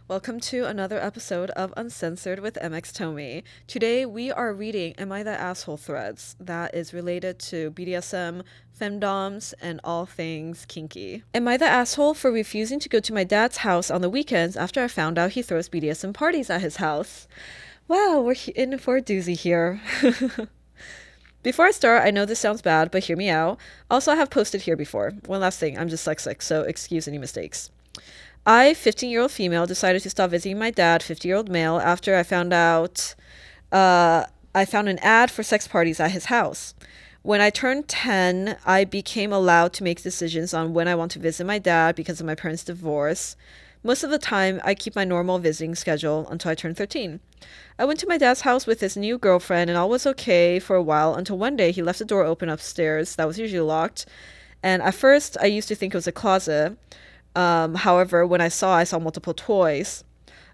Welcome to another episode of Uncensored with MX Tomie. Today we are reading Am I the Asshole threads that is related to BDSM, femdoms, and all things kinky. Am I the asshole for refusing to go to my dad's house on the weekends after I found out he throws BDSM parties at his house? Wow, we're in for a doozy here. Before I start, I know this sounds bad, but hear me out. Also, I have posted here before. One last thing, I'm dyslexic, so excuse any mistakes. I, 15-year-old female, decided to stop visiting my dad, 50-year-old male, after I found out I found an ad for sex parties at his house. When I turned 10, I became allowed to make decisions on when I want to visit my dad because of my parents' divorce. Most of the time, I keep my normal visiting schedule until I turned 13. I went to my dad's house with his new girlfriend, and all was okay for a while until one day he left the door open upstairs that was usually locked. And at first, I used to think it was a closet. However, when I saw multiple toys.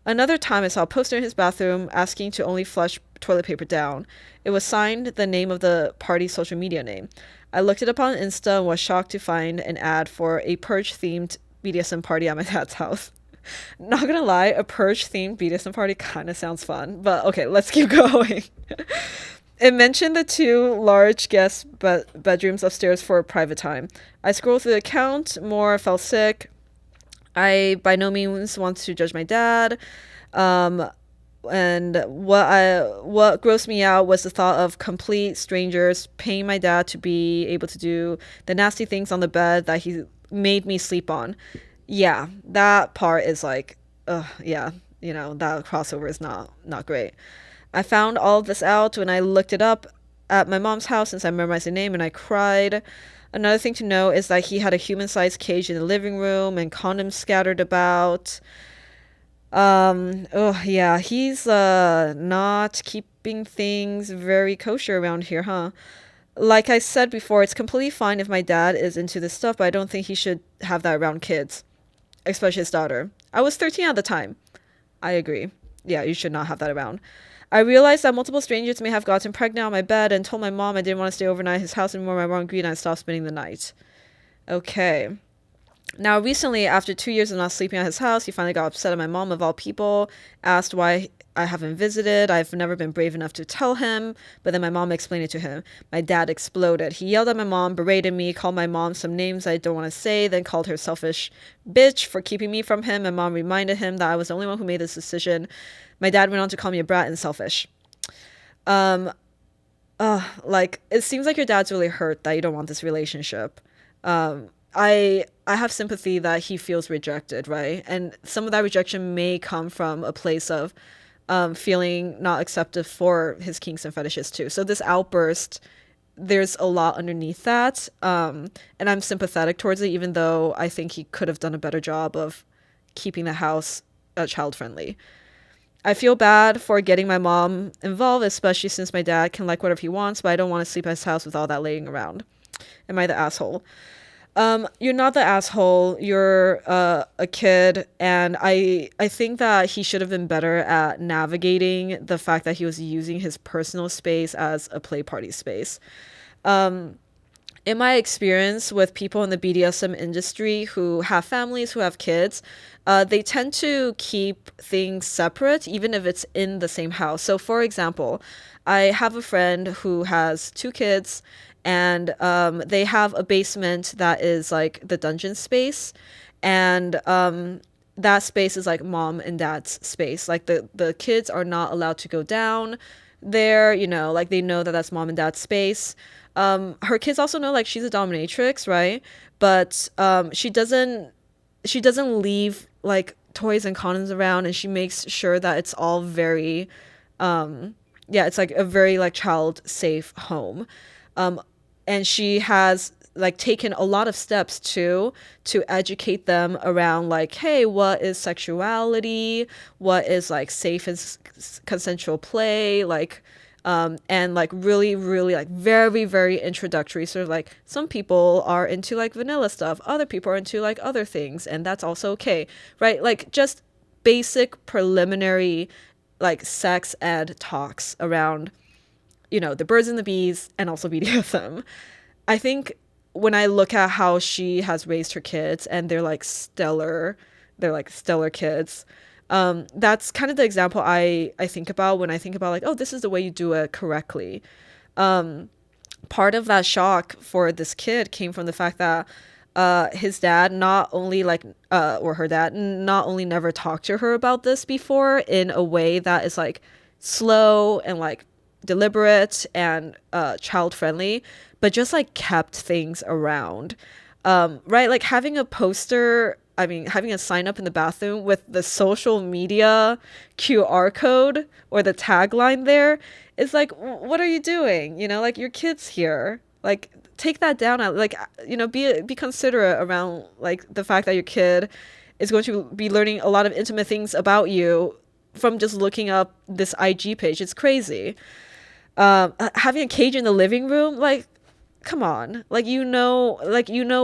Another time I saw a poster in his bathroom asking to only flush toilet paper down. It was signed the name of the party's social media name. I looked it up on Insta and was shocked to find an ad for a purge-themed BDSM party at my dad's house. Not gonna lie, a purge-themed BDSM party kind of sounds fun, but okay, let's keep going. It mentioned the 2 large guest bedrooms upstairs for private time. I scrolled through the account, more fell sick. I by no means want to judge my dad. And what grossed me out was the thought of complete strangers paying my dad to be able to do the nasty things on the bed that he made me sleep on. Yeah, that part is like, yeah, that crossover is not great. I found all of this out when I looked it up at my mom's house since I memorized the name, and I cried. Another thing to know is that he had a human-sized cage in the living room and condoms scattered about. Yeah, he's not keeping things very kosher around here, huh? Like I said before, it's completely fine if my dad is into this stuff, but I don't think he should have that around kids, especially his daughter. I was 13 at the time. I agree. Yeah, you should not have that around. I realized that multiple strangers may have gotten pregnant on my bed and told my mom I didn't want to stay overnight at his house anymore. My mom agreed and I stopped spending the night. Okay. Now, recently, after 2 years of not sleeping at his house, he finally got upset at my mom, of all people, asked why I haven't visited. I've never been brave enough to tell him, but then my mom explained it to him. My dad exploded. He yelled at my mom, berated me, called my mom some names I don't want to say, then called her selfish bitch for keeping me from him. My mom reminded him that I was the only one who made this decision. My dad went on to call me a brat and selfish. It seems like your dad's really hurt that you don't want this relationship. I have sympathy that he feels rejected, right? And some of that rejection may come from a place of feeling not accepted for his kinks and fetishes too. So this outburst, there's a lot underneath that. And I'm sympathetic towards it, even though I think he could have done a better job of keeping the house child friendly. I feel bad for getting my mom involved, especially since my dad can like whatever he wants, but I don't want to sleep at his house with all that laying around. Am I the asshole? You're not the asshole. You're a kid, and I think that he should have been better at navigating the fact that he was using his personal space as a play party space. In my experience with people in the BDSM industry who have families, who have kids, they tend to keep things separate, even if it's in the same house. So, for example, I have a friend who has 2 kids, and they have a basement that is like the dungeon space, and that space is like mom and dad's space. Like the kids are not allowed to go down there, like they know that that's mom and dad's space. Her kids also know like she's a dominatrix, right? But she doesn't leave like toys and condoms around, and she makes sure that it's all very it's like a very like child safe home. And she has like taken a lot of steps to educate them around like, hey, what is sexuality, what is like safe and consensual play, like and like really like very very introductory, sort of like some people are into like vanilla stuff, other people are into like other things, and that's also okay, right? Like just basic preliminary like sex ed talks around the birds and the bees and also BDSM. I think when I look at how she has raised her kids, and they're like stellar, they're like stellar kids. That's kind of the example I think about when I think about like, oh, this is the way you do it correctly. Part of that shock for this kid came from the fact that his dad not only like or her dad not only never talked to her about this before in a way that is like slow and like deliberate and child friendly, but just like kept things around. Right, like having a poster, I mean, having a sign up in the bathroom with the social media QR code or the tagline there is like, what are you doing? You know, like your kid's here. Like take that down. Like, you know, be considerate around like the fact that your kid is going to be learning a lot of intimate things about you from just looking up this IG page. It's crazy. Having a cage in the living room, like, come on, like, you know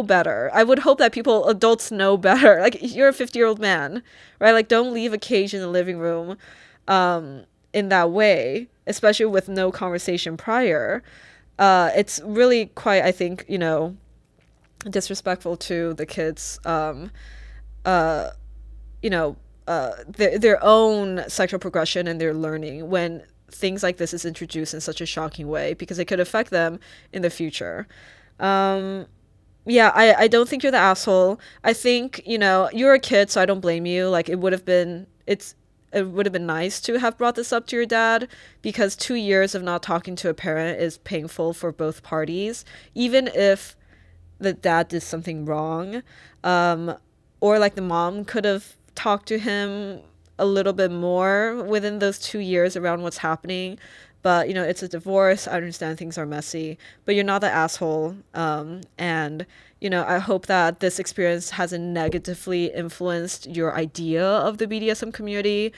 better. I would hope that adults know better. Like, you're a 50-year-old man, right? Like, don't leave a cage in the living room in that way, especially with no conversation prior. It's really quite, I think, you know, disrespectful to the kids, you know, their own sexual progression and their learning when things like this is introduced in such a shocking way, because it could affect them in the future. Yeah, I don't think you're the asshole. I think, you know, you're a kid, so I don't blame you. Like, it would have been nice to have brought this up to your dad, because 2 years of not talking to a parent is painful for both parties, even if the dad did something wrong. Or like the mom could have talked to him a little bit more within those 2 years around what's happening. But, you know, it's a divorce. I understand things are messy, but you're not the asshole. And, you know, I hope that this experience hasn't negatively influenced your idea of the BDSM community.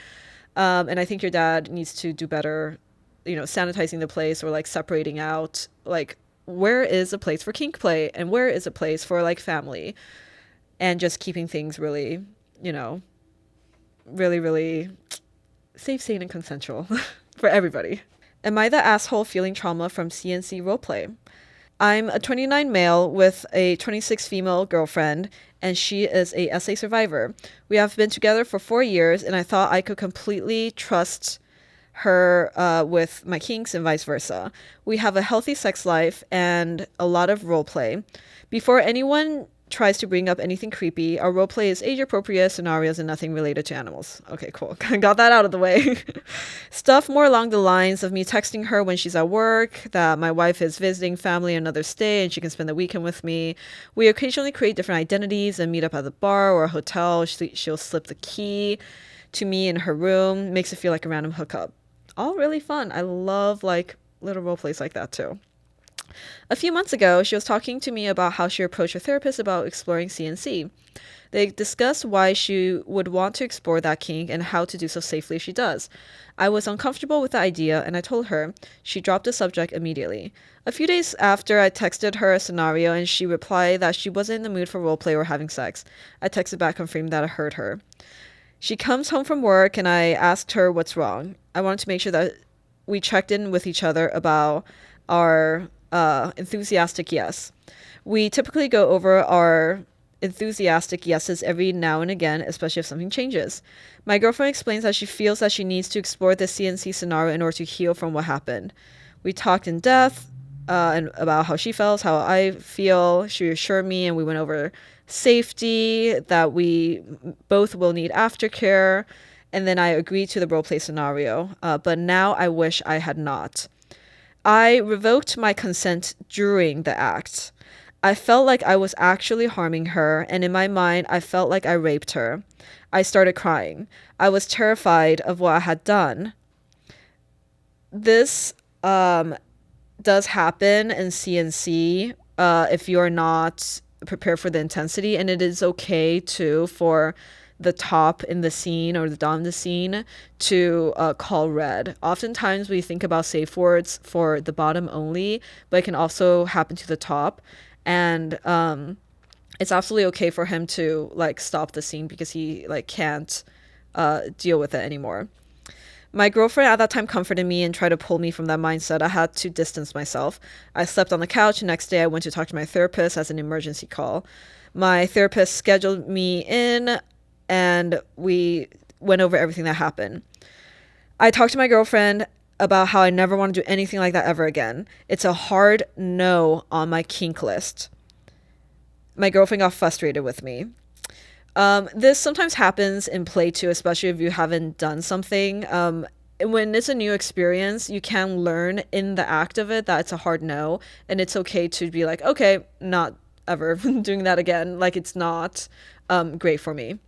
And I think your dad needs to do better, you know, sanitizing the place, or like separating out, like, where is a place for kink play and where is a place for like family, and just keeping things really, you know, really, really safe, sane, and consensual for everybody. Am I the asshole feeling trauma from CNC roleplay? I'm a 29 male with a 26 female girlfriend, and she is a SA survivor. We have been together for 4 years, and I thought I could completely trust her with my kinks and vice versa. We have a healthy sex life and a lot of roleplay. Before anyone tries to bring up anything creepy, our roleplay is age-appropriate scenarios and nothing related to animals. Okay, cool. Got that out of the way. Stuff more along the lines of me texting her when she's at work, that my wife is visiting family in another state and she can spend the weekend with me. We occasionally create different identities and meet up at the bar or a hotel. She'll slip the key to me in her room. Makes it feel like a random hookup. All really fun. I love like little roleplays like that too. A few months ago, she was talking to me about how she approached her therapist about exploring CNC. They discussed why she would want to explore that kink and how to do so safely if she does. I was uncomfortable with the idea, and I told her. She dropped the subject immediately. A few days after, I texted her a scenario, and she replied that she wasn't in the mood for roleplay or having sex. I texted back confirming that I heard her. She comes home from work, and I asked her what's wrong. I wanted to make sure that we checked in with each other about our enthusiastic yes. We typically go over our enthusiastic yeses every now and again, especially if something changes. My girlfriend explains that she feels that she needs to explore the CNC scenario in order to heal from what happened. We talked in depth and about how she feels, how I feel. She reassured me, and we went over safety, that we both will need aftercare, and then I agreed to the roleplay scenario. But now I wish I had not. I revoked my consent during the act. I felt like I was actually harming her, and in my mind, I felt like I raped her. I started crying. I was terrified of what I had done. This does happen in CNC if you're not prepared for the intensity, and it is okay too for the top in the scene or the dom in the scene to call red. Oftentimes we think about safe words for the bottom only, but it can also happen to the top. And it's absolutely okay for him to like stop the scene because he like can't deal with it anymore. My girlfriend at that time comforted me and tried to pull me from that mindset. I had to distance myself. I slept on the couch, and next day I went to talk to my therapist as an emergency call. My therapist scheduled me in, and we went over everything that happened. I talked to my girlfriend about how I never want to do anything like that ever again. It's a hard no on my kink list. My girlfriend got frustrated with me. This sometimes happens in play too, especially if you haven't done something. When it's a new experience, you can learn in the act of it that it's a hard no, and it's okay to be like, okay, not ever doing that again. Like, it's not great for me.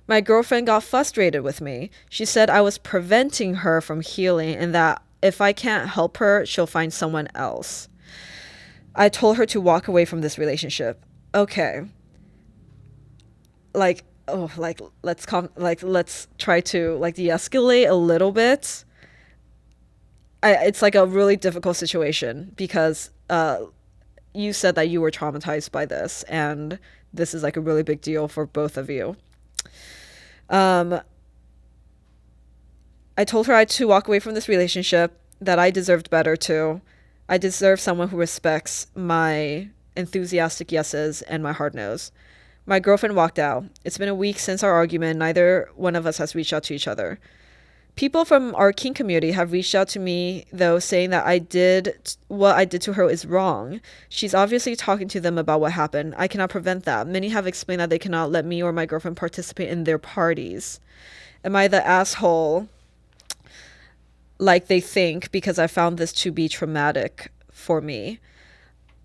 My girlfriend got frustrated with me. She said I was preventing her from healing and that if I can't help her, she'll find someone else. I told her to walk away from this relationship. Okay. Let's try to de-escalate a little bit. It's like a really difficult situation because you said that you were traumatized by this, and this is like a really big deal for both of you. I told her I had to walk away from this relationship, that I deserved better too. I deserve someone who respects my enthusiastic yeses and my hard no's. My girlfriend walked out. It's been a week since our argument. Neither one of us has reached out to each other. People from our kink community have reached out to me, though, saying that what I did to her is wrong. She's obviously talking to them about what happened. I cannot prevent that. Many have explained that they cannot let me or my girlfriend participate in their parties. Am I the asshole like they think because I found this to be traumatic for me?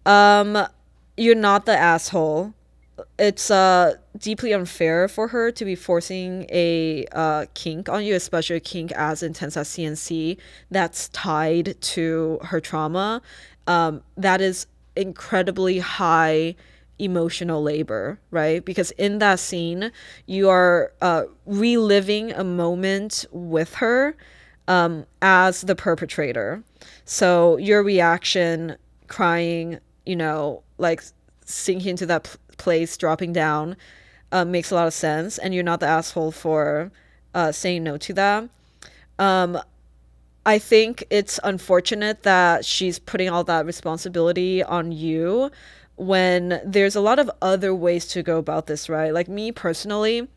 You're not the asshole. It's deeply unfair for her to be forcing a kink on you, especially a kink as intense as CNC that's tied to her trauma. That is incredibly high emotional labor, right? Because in that scene, you are reliving a moment with her as the perpetrator. So your reaction, crying, like sinking into that place, dropping down, makes a lot of sense, and you're not the asshole for saying no to that. I think it's unfortunate that she's putting all that responsibility on you when there's a lot of other ways to go about this, right? Like me personally,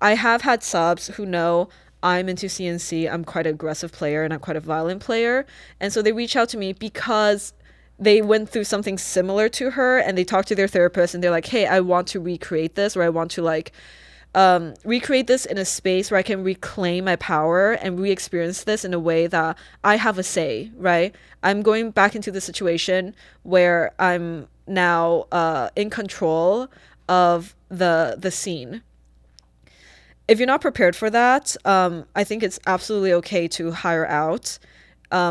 I have had subs who know I'm into CNC, I'm quite an aggressive player and I'm quite a violent player, and so they reach out to me because they went through something similar to her, and they talked to their therapist and they're like, hey, I want to recreate this, or I want to recreate this in a space where I can reclaim my power and re-experience this in a way that I have a say, right? I'm going back into the situation where I'm now in control of the scene. If you're not prepared for that, I think it's absolutely okay to hire out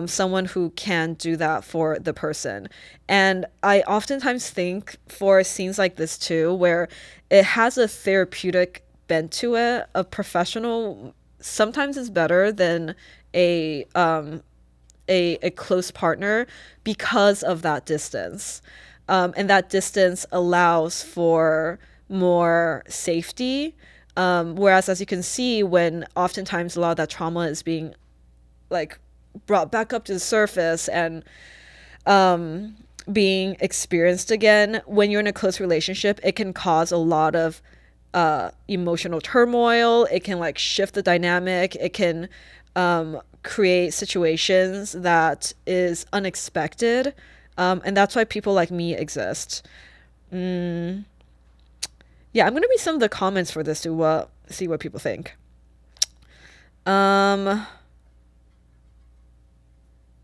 someone who can do that for the person. And I oftentimes think for scenes like this too, where it has a therapeutic bent to it, a professional sometimes is better than a close partner because of that distance. And that distance allows for more safety. Whereas, as you can see, when oftentimes a lot of that trauma is being brought back up to the surface and being experienced again, when you're in a close relationship, it can cause a lot of emotional turmoil. It can shift the dynamic. It can create situations that is unexpected, and that's why people like me exist. Yeah, I'm gonna read some of the comments for this to see what people think.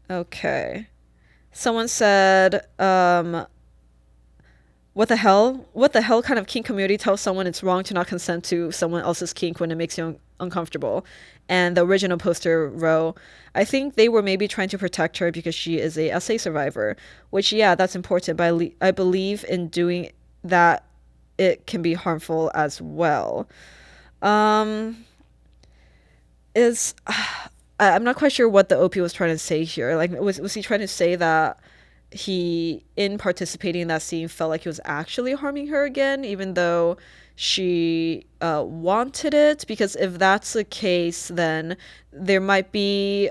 Okay. Someone said, what the hell? What the hell kind of kink community tells someone it's wrong to not consent to someone else's kink when it makes you uncomfortable? And the original poster wrote, I think they were maybe trying to protect her because she is a SA survivor, which, yeah, that's important, but I believe in doing that it can be harmful as well. I'm not quite sure what the OP was trying to say here. Was he trying to say that he, in participating in that scene, felt like he was actually harming her again, even though she wanted it? Because if that's the case, then there might be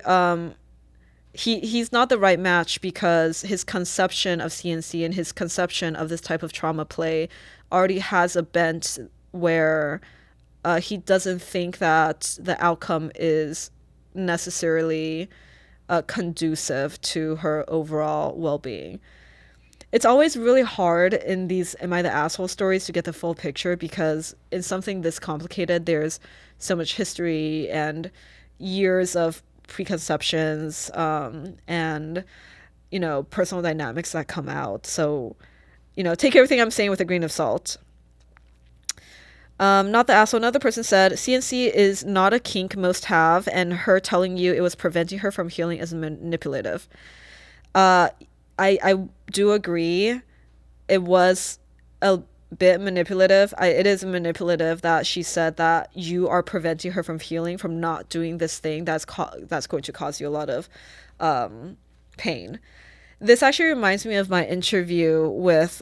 he's not the right match, because his conception of CNC and his conception of this type of trauma play already has a bent where he doesn't think that the outcome is necessarily conducive to her overall well-being. It's always really hard in these Am I the Asshole stories to get the full picture, because in something this complicated, there's so much history and years of preconceptions, and, personal dynamics that come out. So, take everything I'm saying with a grain of salt. Not the asshole. Another person said, CNC is not a kink most have, and her telling you it was preventing her from healing is manipulative. I do agree. It was a bit manipulative. It is manipulative that she said that you are preventing her from healing, from not doing this thing that's going to cause you a lot of pain. This actually reminds me of my interview with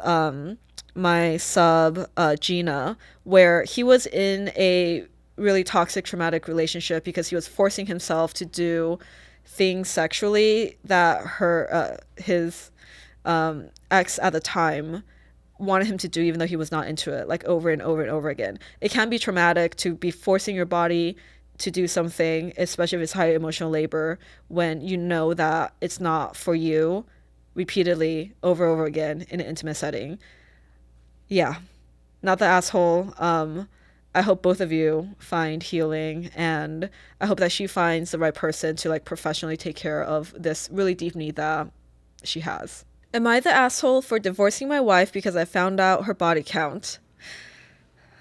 my sub, Gina, where he was in a really toxic, traumatic relationship because he was forcing himself to do things sexually that his ex at the time wanted him to do, even though he was not into it, like over and over and over again. It can be traumatic to be forcing your body to do something, especially if it's high emotional labor, when you know that it's not for you, repeatedly over and over again in an intimate setting. Yeah, not the asshole. I hope both of you find healing, and I hope that she finds the right person to professionally take care of this really deep need that she has. Am I the asshole for divorcing my wife because I found out her body count?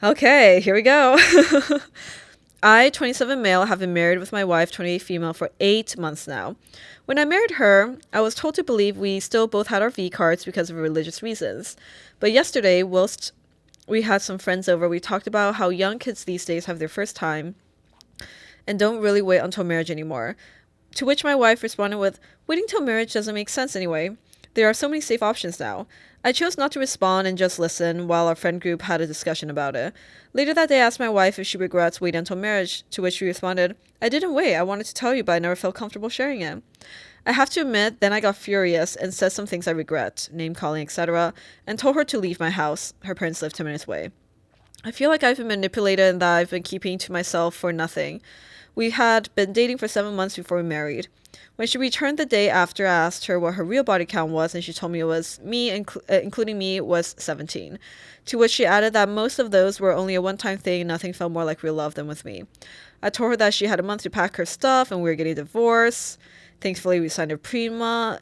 Okay, here we go. I, 27 male, have been married with my wife, 28 female, for 8 months now. When I married her, I was told to believe we still both had our V cards because of religious reasons. But yesterday, whilst we had some friends over, we talked about how young kids these days have their first time and don't really wait until marriage anymore. To which my wife responded with, waiting till marriage doesn't make sense anyway. There are so many safe options now. I chose not to respond and just listen while our friend group had a discussion about it. Later that day, I asked my wife if she regrets waiting until marriage, to which she responded, I didn't wait. I wanted to tell you, but I never felt comfortable sharing it. I have to admit, then I got furious and said some things I regret, name-calling, etc., and told her to leave my house. Her parents live 10 minutes away. I feel like I've been manipulated and that I've been keeping to myself for nothing. We had been dating for 7 months before we married. When she returned the day after, I asked her what her real body count was, and she told me it was including me, was 17. To which she added that most of those were only a one-time thing and nothing felt more like real love than with me. I told her that she had a month to pack her stuff and we were getting divorced. Thankfully, we signed a prenup,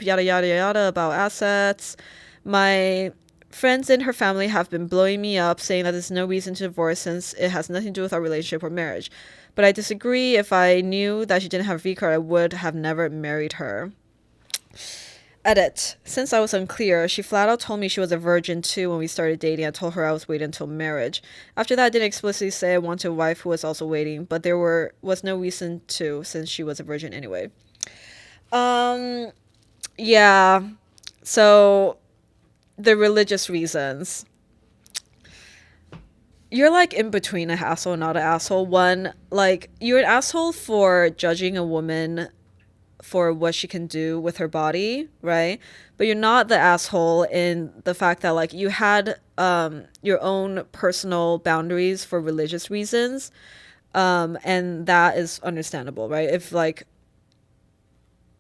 yada, yada, yada, about assets. My friends in her family have been blowing me up, saying that there's no reason to divorce since it has nothing to do with our relationship or marriage. But I disagree. If I knew that she didn't have a V card, I would have never married her. Edit. Since I was unclear, she flat out told me she was a virgin too when we started dating. I told her I was waiting until marriage. After that, I didn't explicitly say I wanted a wife who was also waiting, but there was no reason to, since she was a virgin anyway. Yeah. So, the religious reasons. You're in between an asshole and not an asshole. One, you're an asshole for judging a woman for what she can do with her body, right? But you're not the asshole in the fact that you had your own personal boundaries for religious reasons, and that is understandable, right?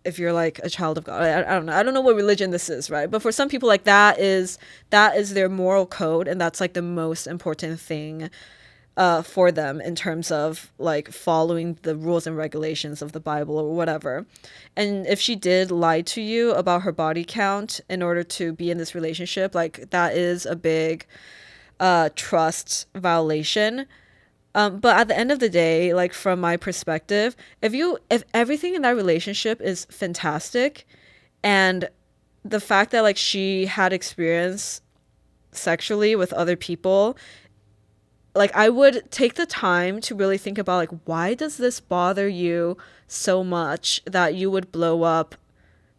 If you're a child of God, I don't know. I don't know what religion this is, right? But for some people, that is their moral code, and that's the most important thing for them in terms of following the rules and regulations of the Bible or whatever. And if she did lie to you about her body count in order to be in this relationship, that is a big trust violation. But at the end of the day, from my perspective, if everything in that relationship is fantastic, and the fact that she had experience sexually with other people, I would take the time to really think about why does this bother you so much that you would blow up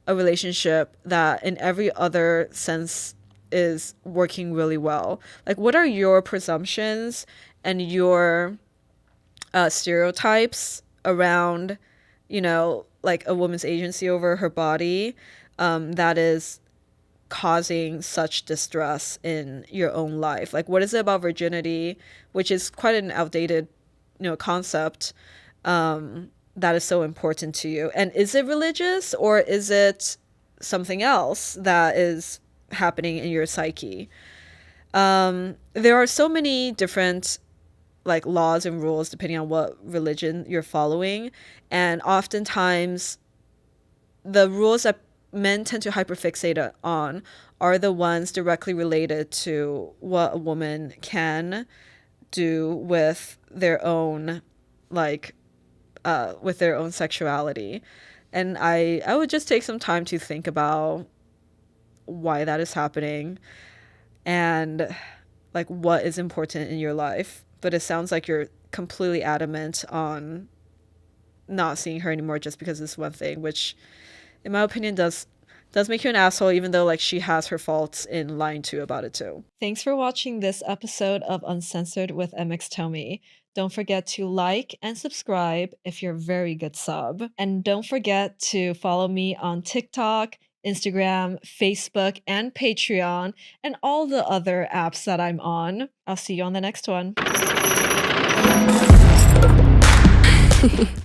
a relationship that in every other sense is working really well? What are your presumptions and your stereotypes around, a woman's agency over her body, that is causing such distress in your own life? Like, what is it about virginity, which is quite an outdated, concept, that is so important to you? And is it religious, or is it something else that is happening in your psyche? There are so many different like laws and rules depending on what religion you're following, and oftentimes the rules that men tend to hyperfixate on are the ones directly related to what a woman can do with their own with their own sexuality. And I would just take some time to think about why that is happening and like what is important in your life. But it sounds like you're completely adamant on not seeing her anymore just because of this one thing, which in my opinion does make you an asshole, even though like she has her faults in lying to you about it too. Thanks for watching this episode of Uncensored with MX Tomie. Don't forget to like and subscribe if you're a very good sub. And don't forget to follow me on TikTok, Instagram, Facebook, and Patreon, and all the other apps that I'm on. I'll see you on the next one.